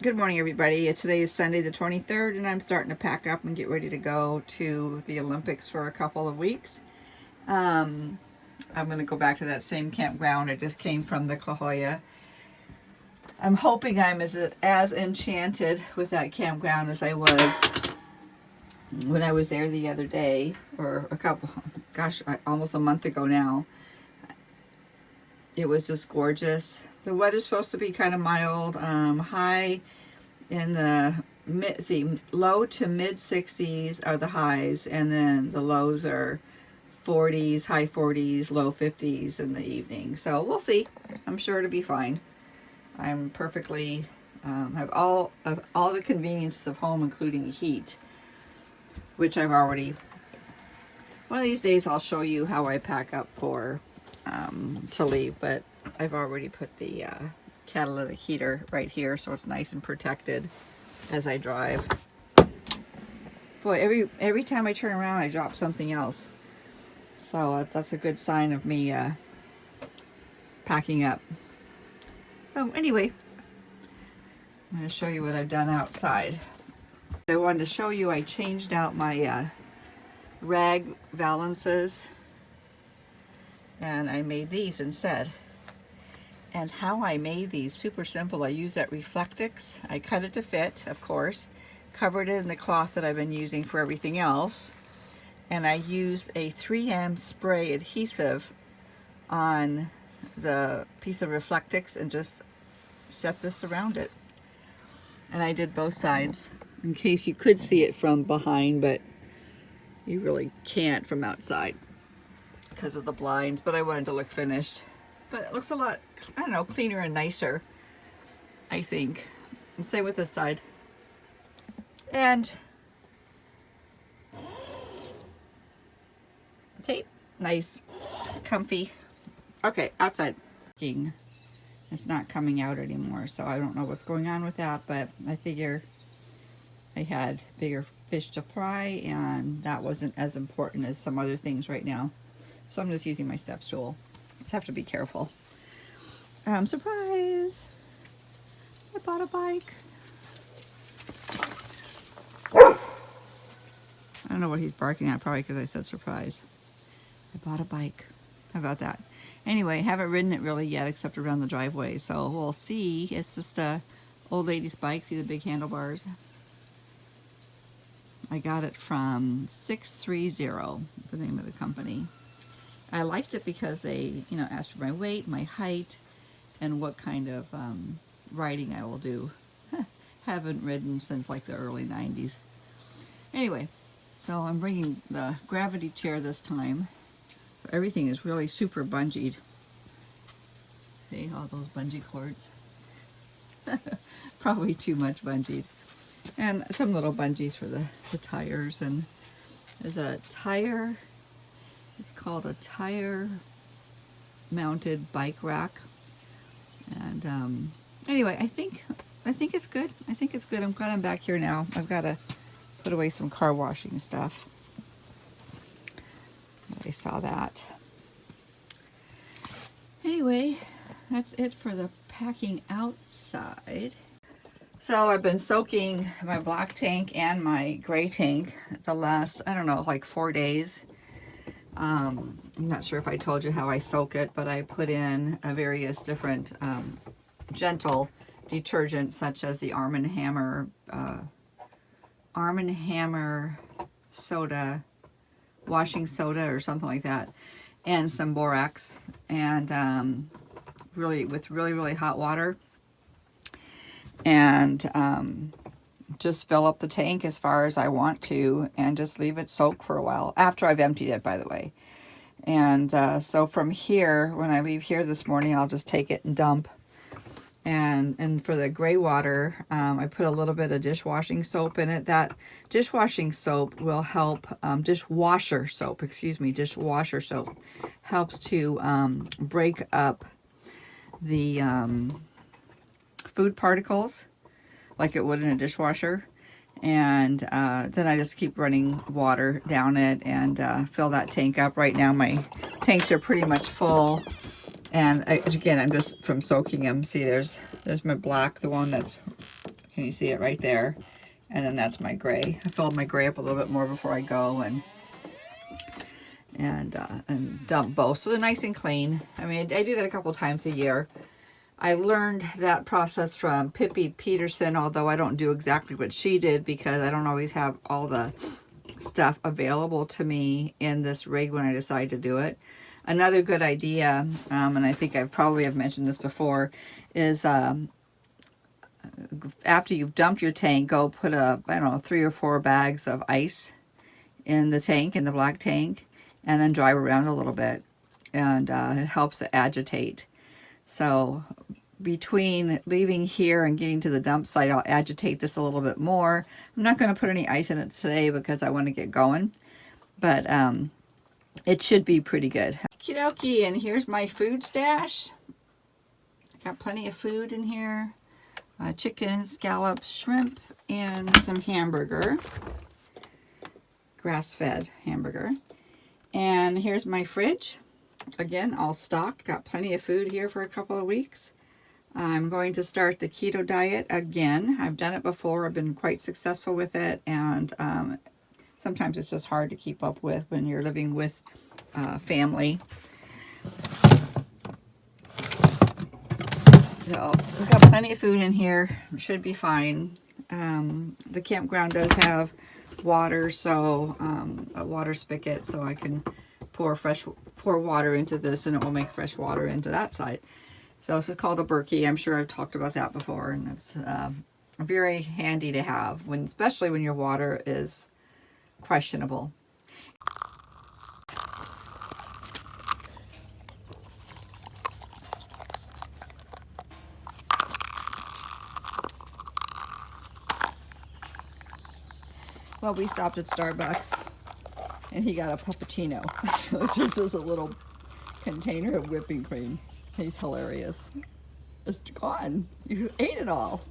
Good morning, everybody. Today is Sunday the 23rd, and I'm starting to pack up and get ready to go to the Olympics for a couple of weeks. I'm going to go back to that same campground. I just came from the La Jolla. I'm hoping I'm as enchanted with that campground as I was when I was there the other day, or almost a month ago now. It was just gorgeous. The weather's supposed to be kind of mild, high in the low to mid 60s are the highs, and then the lows are 40s, high 40s, low 50s in the evening. So we'll see. I'm sure it'll be fine. I'm perfectly have all the conveniences of home, including heat, which I've already. One of these days I'll show you how I pack up for to leave, but I've already put the catalytic heater right here, so it's nice and protected as I drive. Boy, every time I turn around I drop something else, so that's a good sign of me packing up. Oh, anyway, I'm going to show you what I've done outside. I wanted to show you I changed out my rag valances, and I made these instead. And how I made these, super simple. I used that Reflectix. I cut it to fit, of course, covered it in the cloth that I've been using for everything else, and I used a 3M spray adhesive on the piece of Reflectix and just set this around it. And I did both sides in case you could see it from behind, but you really can't from outside because of the blinds, but I wanted to look finished. But it looks a lot, I don't know, cleaner and nicer, I think. And same with this side. And tape, nice, comfy. Okay, outside. It's not coming out anymore, so I don't know what's going on with that, but I figure I had bigger fish to fry, and that wasn't as important as some other things right now. So I'm just using my step stool. Just have to be careful. Surprise! I bought a bike. I don't know what he's barking at, probably because I said surprise. I bought a bike. How about that? Anyway, haven't ridden it really yet except around the driveway, so we'll see. It's just a old lady's bike. See the big handlebars? I got it from 630, the name of the company. I liked it because they, asked for my weight, my height, and what kind of riding I will do. Haven't ridden since like the early 90s. Anyway, so I'm bringing the gravity chair this time. Everything is really super bungeed. See all those bungee cords? Probably too much bungeed. And some little bungees for the tires. And there's a tire. It's called a tire mounted bike rack. And anyway, I think it's good. I think it's good. I'm glad I'm back here now. I've got to put away some car washing stuff. I saw that. Anyway, that's it for the packing outside. So I've been soaking my black tank and my gray tank the last, I don't know, like 4 days. I'm not sure if I told you how I soak it, but I put in various different gentle detergents, such as the Arm & Hammer soda, washing soda or something like that, and some borax, and really hot water, and just fill up the tank as far as I want to, and just leave it soak for a while after I've emptied it, by the way. And so from here, when I leave here this morning, I'll just take it and dump. And for the gray water, I put a little bit of dishwashing soap in it. That dishwashing soap will help, dishwasher soap helps to break up the food particles like it would in a dishwasher. And then I just keep running water down it and fill that tank up. Right now my tanks are pretty much full. And again, I'm just from soaking them. See, there's my black, the one that's Can you see it right there? And then that's my gray. I filled my gray up a little bit more before I go and dump both, so they're nice and clean. I mean, I do that a couple times a year. I learned that process from Pippi Peterson, although I don't do exactly what she did because I don't always have all the stuff available to me in this rig when I decide to do it. Another good idea, and I think I probably have mentioned this before, is after you've dumped your tank, go put I don't know, 3 or 4 bags of ice in the tank, in the black tank, and then drive around a little bit, and it helps to agitate. So between leaving here and getting to the dump site, I'll agitate this a little bit more. I'm not going to put any ice in it today because I want to get going, but it should be pretty good. Okie dokie, and here's my food stash. Got plenty of food in here. Chicken, scallops, shrimp, and some hamburger. Grass-fed hamburger. And here's my fridge. Again, all stocked. Got plenty of food here for a couple of weeks. I'm going to start the keto diet again. I've done it before. I've been quite successful with it, and sometimes it's just hard to keep up with when you're living with family. So we've got plenty of food in here. Should be fine. The campground does have water, so a water spigot, so I can pour water into this, and it will make fresh water into that side. So this is called a Berkey. I'm sure I've talked about that before, and it's very handy to have, especially when your water is questionable. Well, we stopped at Starbucks, and he got a puppuccino, which is just a little container of whipping cream. He's hilarious. It's gone. You ate it all.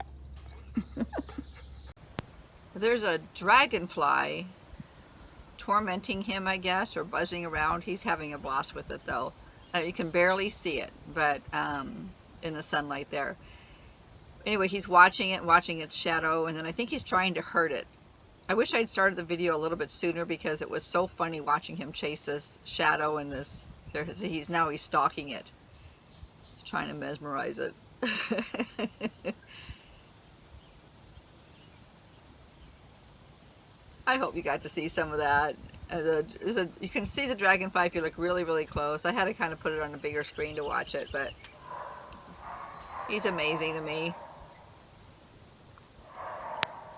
There's a dragonfly tormenting him, I guess, or buzzing around. He's having a blast with it, though. You can barely see it, but in the sunlight there. Anyway, he's watching it, watching its shadow, and then I think he's trying to hurt it. I wish I'd started the video a little bit sooner because it was so funny watching him chase this shadow and this. He's stalking it. He's trying to mesmerize it. I hope you got to see some of that. You can see the dragonfly if you look really, really close. I had to kind of put it on a bigger screen to watch it, but he's amazing to me.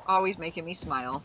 Always making me smile.